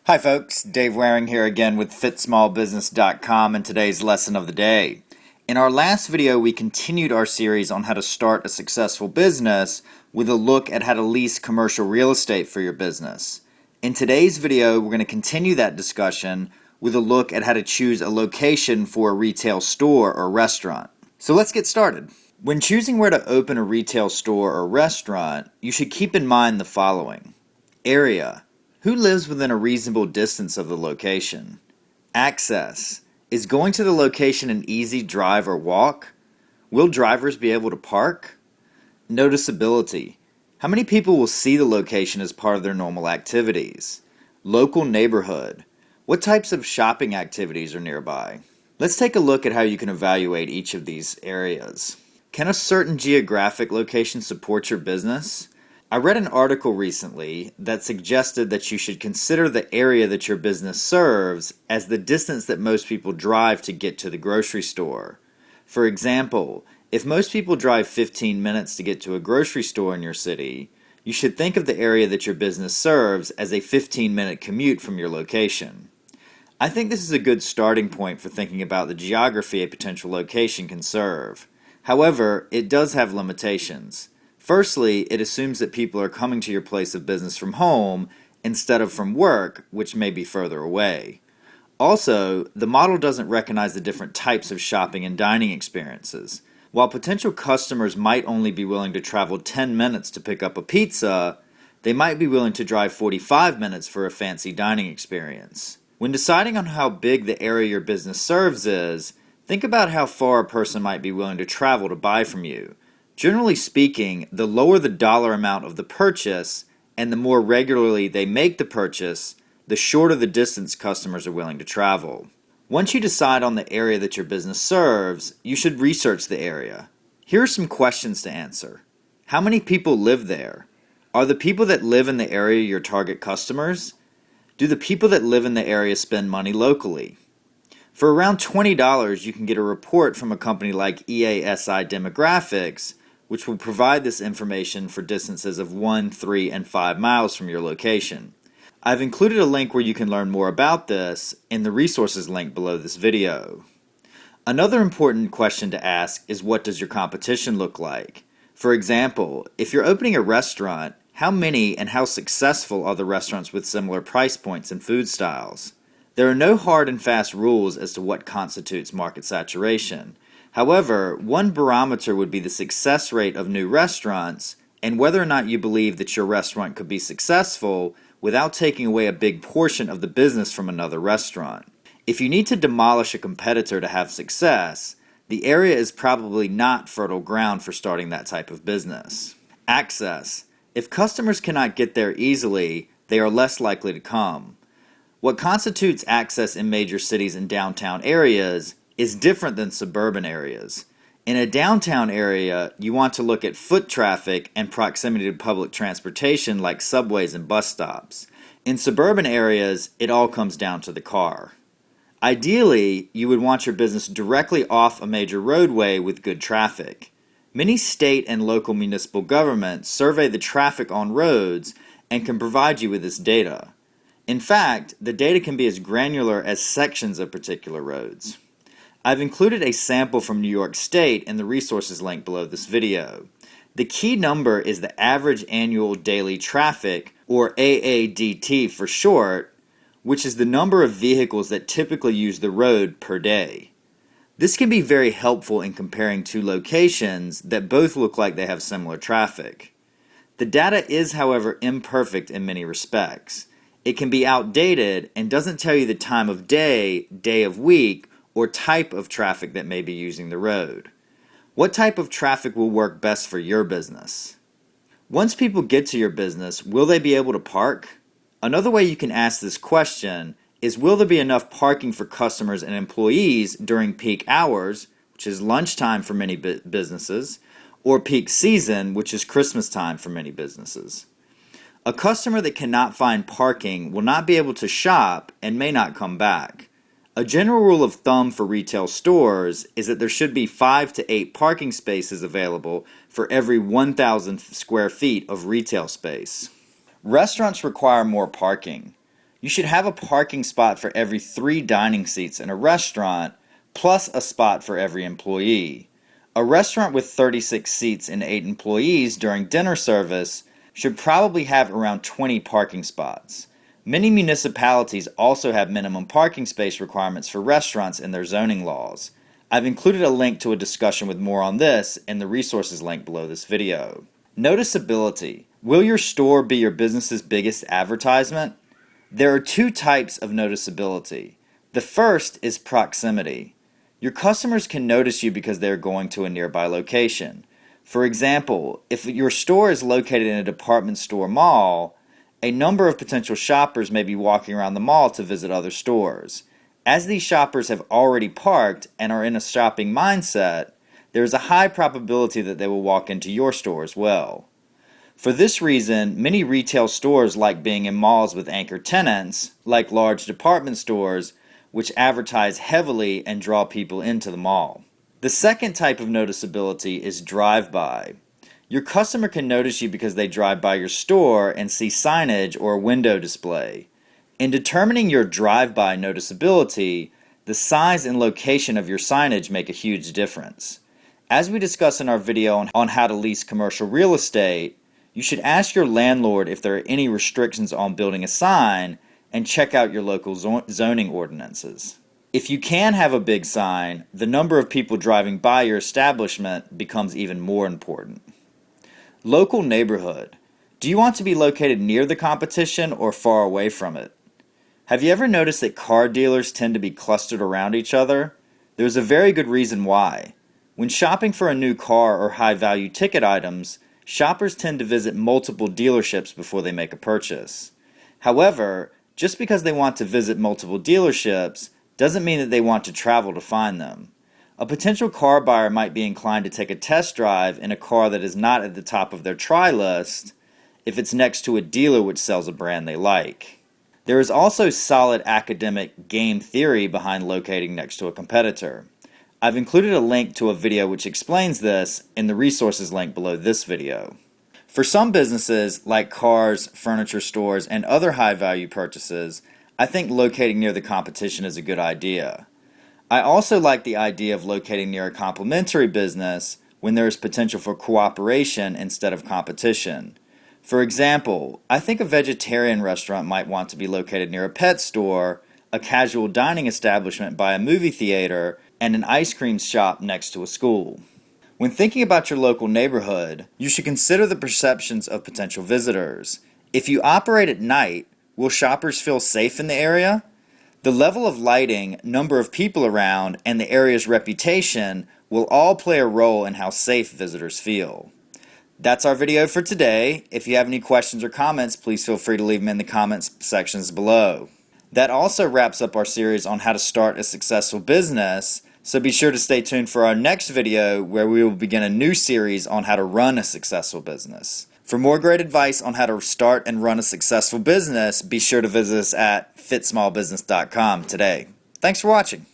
Hi folks, Dave Waring here again with FitSmallBusiness.com and today's lesson of the day. In our last video, we continued our series on how to start a successful business with a look at how to lease commercial real estate for your business. In today's video, we're going to continue that discussion with a look at how to choose a location for a retail store or restaurant. So let's get started. When choosing where to open a retail store or restaurant, you should keep in mind the following. Area. Who lives within a reasonable distance of the location? Access. Is going to the location an easy drive or walk? Will drivers be able to park? Noticeability. How many people will see the location as part of their normal activities? Local neighborhood. What types of shopping activities are nearby? Let's take a look at how you can evaluate each of these areas. Can a certain geographic location support your business? I read an article recently that suggested that you should consider the area that your business serves as the distance that most people drive to get to the grocery store. For example, if most people drive 15 minutes to get to a grocery store in your city, you should think of the area that your business serves as a 15-minute commute from your location. I think this is a good starting point for thinking about the geography a potential location can serve. However, it does have limitations. Firstly, it assumes that people are coming to your place of business from home instead of from work, which may be further away. Also, the model doesn't recognize the different types of shopping and dining experiences. While potential customers might only be willing to travel 10 minutes to pick up a pizza, they might be willing to drive 45 minutes for a fancy dining experience. When deciding on how big the area your business serves is, think about how far a person might be willing to travel to buy from you. Generally speaking, the lower the dollar amount of the purchase and the more regularly they make the purchase, the shorter the distance customers are willing to travel. Once you decide on the area that your business serves, you should research the area. Here are some questions to answer. How many people live there? Are the people that live in the area your target customers? Do the people that live in the area spend money locally? For around $20, you can get a report from a company like EASI Demographics, which will provide this information for distances of 1, 3, and 5 miles from your location. I've included a link where you can learn more about this in the resources link below this video. Another important question to ask is, what does your competition look like? For example, if you're opening a restaurant, how many and how successful are the restaurants with similar price points and food styles? There are no hard and fast rules as to what constitutes market saturation. However, one barometer would be the success rate of new restaurants and whether or not you believe that your restaurant could be successful without taking away a big portion of the business from another restaurant. If you need to demolish a competitor to have success, the area is probably not fertile ground for starting that type of business. Access. If customers cannot get there easily, they are less likely to come. What constitutes access in major cities and downtown areas is different than suburban areas. In a downtown area, you want to look at foot traffic and proximity to public transportation like subways and bus stops. In suburban areas, it all comes down to the car. Ideally, you would want your business directly off a major roadway with good traffic. Many state and local municipal governments survey the traffic on roads and can provide you with this data. In fact, the data can be as granular as sections of particular roads. I've included a sample from New York State in the resources link below this video. The key number is the average annual daily traffic, or AADT for short, which is the number of vehicles that typically use the road per day. This can be very helpful in comparing two locations that both look like they have similar traffic. The data is, however, imperfect in many respects. It can be outdated and doesn't tell you the time of day, day of week, or type of traffic that may be using the road. What type of traffic will work best for your business? Once people get to your business, will they be able to park? Another way you can ask this question is, will there be enough parking for customers and employees during peak hours, which is lunchtime for many businesses, or peak season, which is Christmas time for many businesses? A customer that cannot find parking will not be able to shop and may not come back. A general rule of thumb for retail stores is that there should be 5 to 8 parking spaces available for every 1,000 square feet of retail space. Restaurants require more parking. You should have a parking spot for every 3 dining seats in a restaurant, plus a spot for every employee. A restaurant with 36 seats and 8 employees during dinner service should probably have around 20 parking spots. Many municipalities also have minimum parking space requirements for restaurants in their zoning laws. I've included a link to a discussion with more on this in the resources link below this video. Noticeability. Will your store be your business's biggest advertisement? There are 2 types of noticeability. The first is proximity. Your customers can notice you because they are going to a nearby location. For example, if your store is located in a department store mall, a number of potential shoppers may be walking around the mall to visit other stores. As these shoppers have already parked and are in a shopping mindset, there is a high probability that they will walk into your store as well. For this reason, many retail stores like being in malls with anchor tenants, like large department stores, which advertise heavily and draw people into the mall. The second type of noticeability is drive-by. Your customer can notice you because they drive by your store and see signage or a window display. In determining your drive-by noticeability, the size and location of your signage make a huge difference. As we discuss in our video on how to lease commercial real estate, you should ask your landlord if there are any restrictions on building a sign and check out your local zoning ordinances. If you can have a big sign, the number of people driving by your establishment becomes even more important. Local neighborhood. Do you want to be located near the competition or far away from it? Have you ever noticed that car dealers tend to be clustered around each other? There's a very good reason why. When shopping for a new car or high-value ticket items, shoppers tend to visit multiple dealerships before they make a purchase. However, just because they want to visit multiple dealerships doesn't mean that they want to travel to find them. A potential car buyer might be inclined to take a test drive in a car that is not at the top of their try list if it's next to a dealer which sells a brand they like. There is also solid academic game theory behind locating next to a competitor. I've included a link to a video which explains this in the resources link below this video. For some businesses, like cars, furniture stores, and other high-value purchases, I think locating near the competition is a good idea. I also like the idea of locating near a complementary business when there is potential for cooperation instead of competition. For example, I think a vegetarian restaurant might want to be located near a pet store, a casual dining establishment by a movie theater, and an ice cream shop next to a school. When thinking about your local neighborhood, you should consider the perceptions of potential visitors. If you operate at night, will shoppers feel safe in the area? The level of lighting, number of people around, and the area's reputation will all play a role in how safe visitors feel. That's our video for today. If you have any questions or comments, please feel free to leave them in the comments sections below. That also wraps up our series on how to start a successful business, so be sure to stay tuned for our next video where we will begin a new series on how to run a successful business. For more great advice on how to start and run a successful business, be sure to visit us at fitsmallbusiness.com today. Thanks for watching.